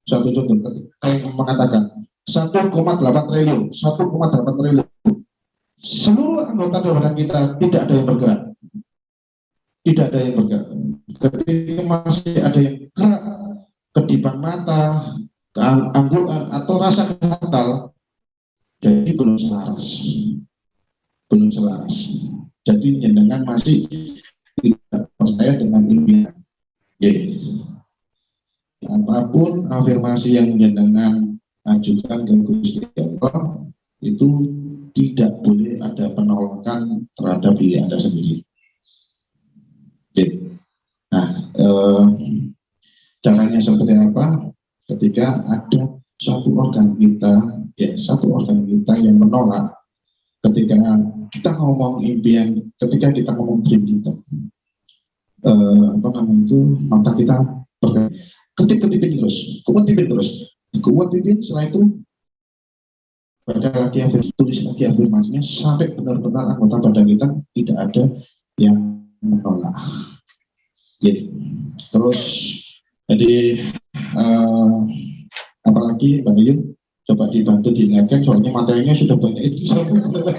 Satu contoh, saya mengatakan 1,8 triliun, seluruh anggota dewan kita tidak ada yang bergerak, ketika masih ada yang gerak, kedipan mata, keangguran atau rasa gatal, jadi belum selaras. Jadi jenengan masih tidak percaya dengan impian. Apapun afirmasi yang jenengan ajukan ke Gusti Allah, itu tidak boleh ada penolakan terhadap diri Anda sendiri. Nah, caranya seperti apa? Ketika ada satu organ kita yang menolak, ketika kita ngomong impian, ketika kita ngomong dream kita, mata kita bergerak, ketip-ketipin terus, setelah itu baca lagi, tulis lagi afirmasinya sampai benar-benar anggota badan kita tidak ada yang menolak. Terus jadi apalagi Mbak Ayu, coba dibantu diingatkan, soalnya materinya sudah banyak disampaikan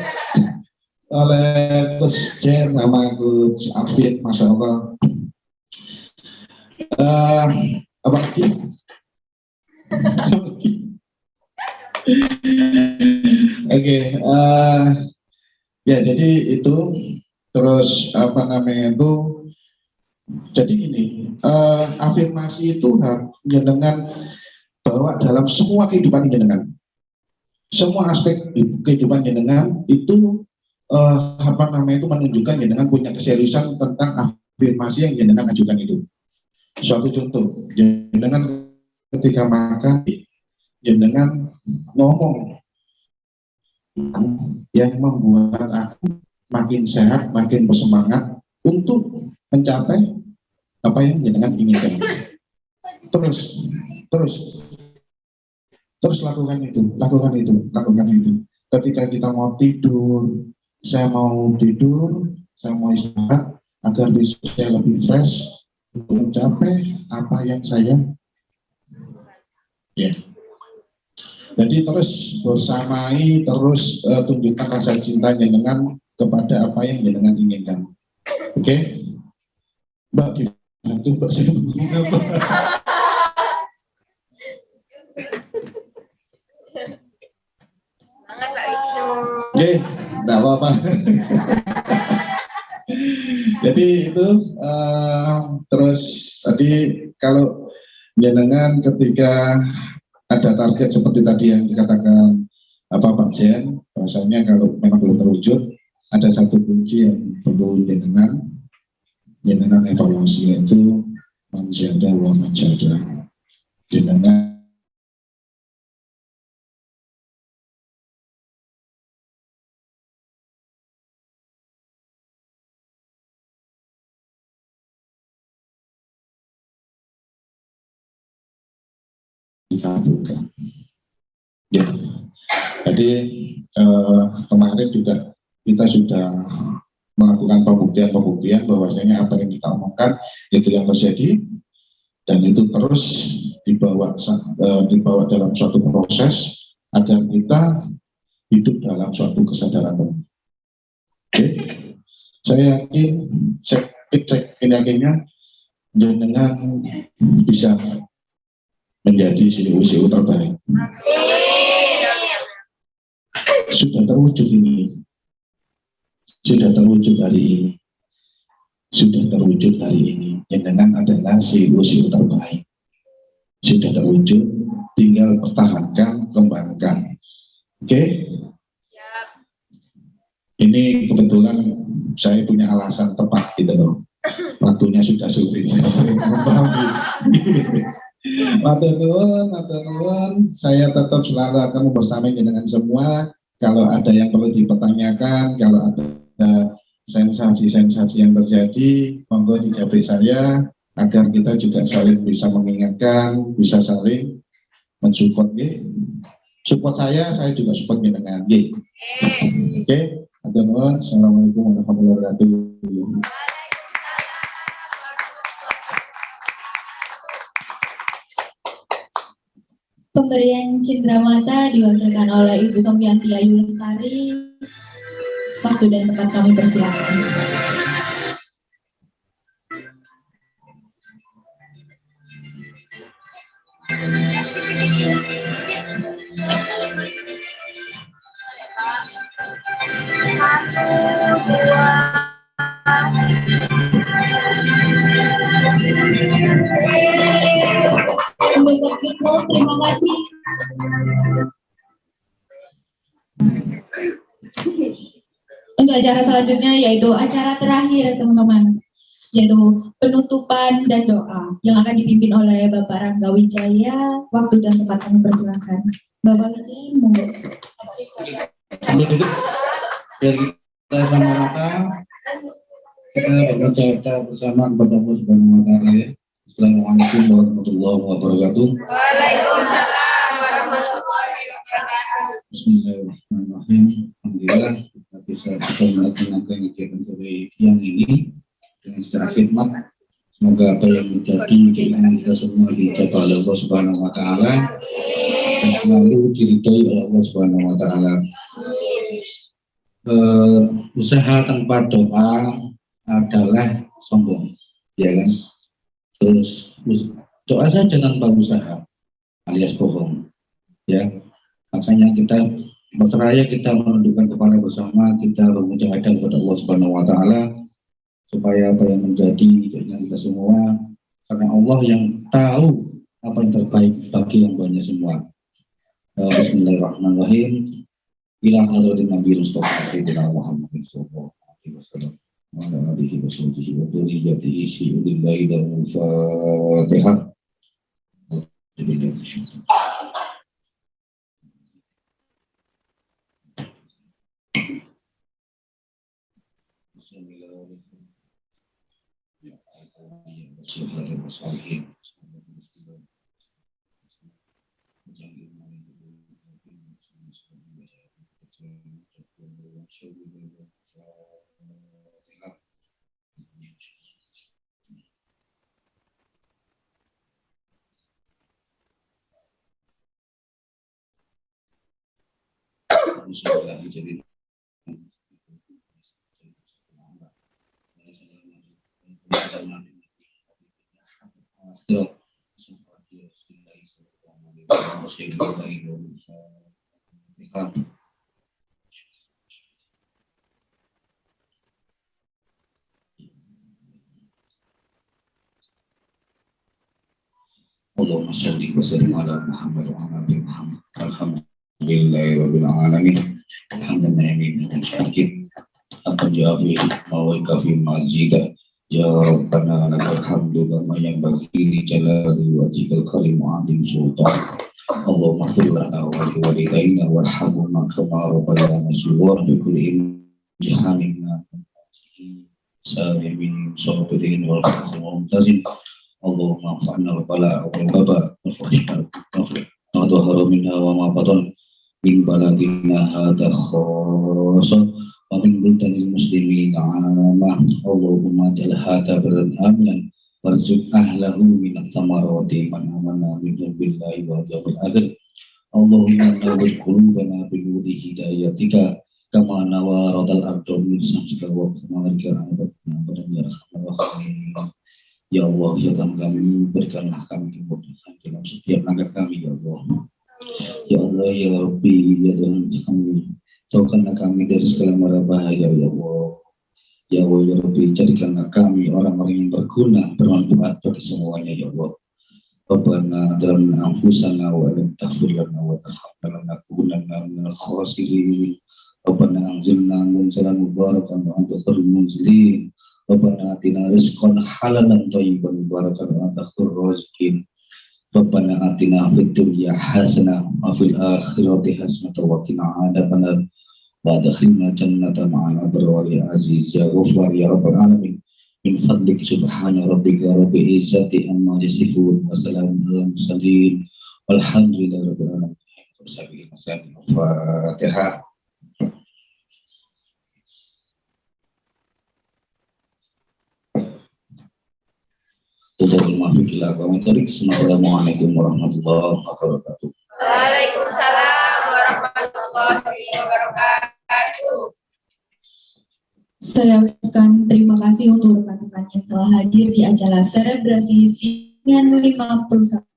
oleh Coach Jen sama Coach Afid, Masya Allah. Apa lagi? Oke, ya jadi itu terus apa namanya itu, jadi gini, afirmasi itu harus jenengan bawa dalam semua kehidupan jenengan, semua aspek kehidupan jenengan itu apa namanya itu menunjukkan jenengan punya keseriusan tentang afirmasi yang jenengan ajukan itu. Suatu contoh, jenengan ketika makan, jenengan ngomong yang membuat aku makin sehat, makin bersemangat untuk mencapai apa yang jenengan inginkan. Terus lakukan itu. Ketika kita mau tidur, saya mau istirahat agar besok saya lebih fresh untuk mencapai apa yang saya ya. Jadi terus bersamai, terus tunjukkan rasa cinta jenengan kepada apa yang jenengan inginkan. Oke? Mbak dibantu Mbak saya apa? Oke, enggak apa-apa. Jadi itu terus tadi kalau jenengan ketika ada target seperti tadi yang dikatakan Pak Jen, bahasanya kalau memang belum terwujud, ada satu kunci yang perlu jenengan evaluasi, yaitu manjada wa manjada. Jenengan dikabulkan. Ya, jadi kemarin juga kita sudah melakukan pembuktian bahwasanya apa yang kita omongkan itu yang terjadi, dan itu terus dibawa dalam suatu proses agar kita hidup dalam suatu kesadaran. Oke, saya yakinnya jenengan bisa menjadi CEO terbaik. Sudah terwujud hari ini. Jenengan adalah CEO terbaik. Sudah terwujud, tinggal pertahankan, kembangkan. Oke? Ini kebetulan saya punya alasan tepat gitu loh. Waktunya sudah sulit. Matur nuwun, saya tetap selalu akan membersamai dengan semua. Kalau ada yang perlu dipertanyakan, kalau ada sensasi-sensasi yang terjadi, monggo dijawab saya agar kita juga saling bisa mengingatkan, bisa saling mensupport. Support saya juga support jenengan. Oke, matur nuwun. Assalamualaikum warahmatullahi wabarakatuh. Pemberian cindramata diwakilkan oleh Ibu Sompianti Ayu Lestari. Waktu dan tempat kami persilakan. Terima kasih. Untuk acara selanjutnya yaitu acara terakhir teman-teman, yaitu penutupan dan doa yang akan dipimpin oleh Bapak Rangga Wijaya. Waktu dan tempat kami persilakan. Bapak Wijaya, monggo. Biar kita sama-sama kita berbicara bersama kepada Allah Subhanahu wa Ta'ala. Assalamualaikum warahmatullahi wabarakatuh. Waalaikumsalam warahmatullahi wabarakatuh. Bismillahirrahmanirrahim. Alhamdulillah kita bisa melaksanakan kegiatan sore siang ini dengan secara khidmat. Semoga apa yang menjadi keinginan kita semua dicapai oleh Allah Subhanahu wa Ta'ala dan selalu diridhoi oleh Allah Subhanahu wa Ta'ala. Usaha tanpa doa adalah sombong, ya kan? Terus doa saja tanpa usaha alias bohong, ya. Makanya kita berseraya, kita menundukkan kepala bersama, kita memuja kepada Allah Subhanahu Wa Taala supaya apa yang menjadi keinginan kita semua, karena Allah yang tahu apa yang terbaik bagi yang banyak semua. Bismillahirrahmanirrahim. Ila hadratin Nabi Mustafa Sayyidina Muhammad sallallahu alaihi wasallam wa ala alihi wa sahbihi wa dzurriyyatihi syuhudil bayi dan Fatihah. Allahumma shalli wa sallim ala Muhammad wa ala ali Muhammad. Alhamdulillahi rabbil alamin. Alhamdulillah min syakir. Akan jafi wa kafi mazida. Ya Rabbana lakal hamdu kama yanbaghi li jalali wajhikal karim wa 'azim sultan. Allahumma ighfir lana wa li walidayna warhamhuma kama rabbayana shighara bi kulli imtihanin salimin sabirin wal mumtazin. Allahumma fa'na al-bala wal baba wa dhahara minha wa ma batan min baladina hadha khassa wa min buldanil muslimin 'amma. Allahumma ja'al hadha baladan aminan warzuq ahlahu min ath-thamarati man amana minhum billahi wal yawmil akhir. Allahumma nawwir qulubana bi nuri hidayatika kama nawaradal ardu min samsika wa qamarika abadan ya rahman rahim. Ya Allah, ya Tuhan kami, berikanlah kami kemudahan dalam setiap langkah kami, ya Allah. Ya Allah, ya Rabbi, ya Tuhan kami, jauhkanlah kami dari segala mara bahaya, ya Allah. Ya Allah, ya Rabbi, jadikanlah kami orang-orang yang berguna, bermanfaat bagi semuanya, ya Allah. Rabbana dalamna anfusana wa lam taghfir lana wa tarhamna lanakunanna minal khasirin. Rabbana anzilna munzalan mubarakan wa anta khairul munzilin. Rabbana atina rizqan halalan thayyiban mubarakan wa anta khairur raziqin. Rabbana atina fid dunya hasanah wa fil akhirati hasanah wa qina adzabannar wa adkhilna jannata ma'al abrar ya aziz ya ghafar ya rabbal alamin. Min fadlik subhana rabbika rabbil izzati amma yasifun wa salamun alal mursalin walhamdulillahi rabbil alamin. Fatihah. Assalamualaikum warahmatullahi wabarakatuh. Waalaikumsalam warahmatullahi wabarakatuh. Saya ucapkan terima kasih untuk rekan-rekan yang telah hadir di acara selebrasi Sinian 5 perusahaan.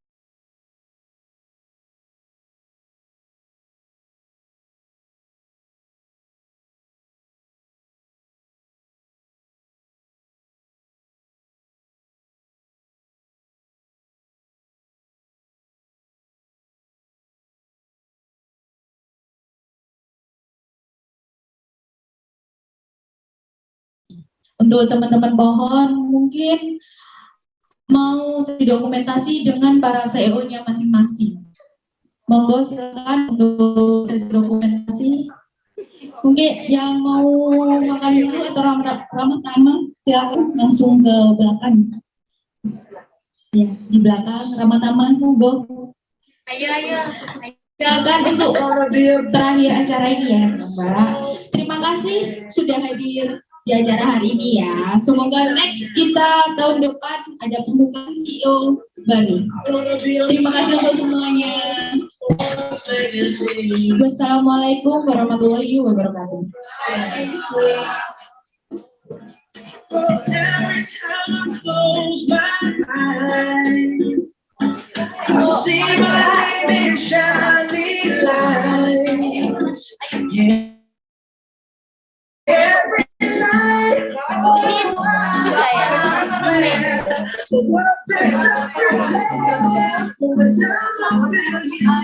Untuk teman-teman pohon mungkin mau sesi dokumentasi dengan para CEO-nya masing-masing. Monggo silakan untuk sesi dokumentasi. Mungkin yang mau makan dulu atau ramah-tamah silakan langsung ke belakang. Ya, di belakang ramah-tamah monggo. Ayo. Silakan untuk terakhir acara ini ya, Mbak. Terima kasih sudah hadir di acara hari ini ya. Semoga next kita tahun depan ada pembukaan CEO baru. Terima kasih untuk semuanya. Wassalamualaikum warahmatullahi wabarakatuh. Every time I close my eyes Amin.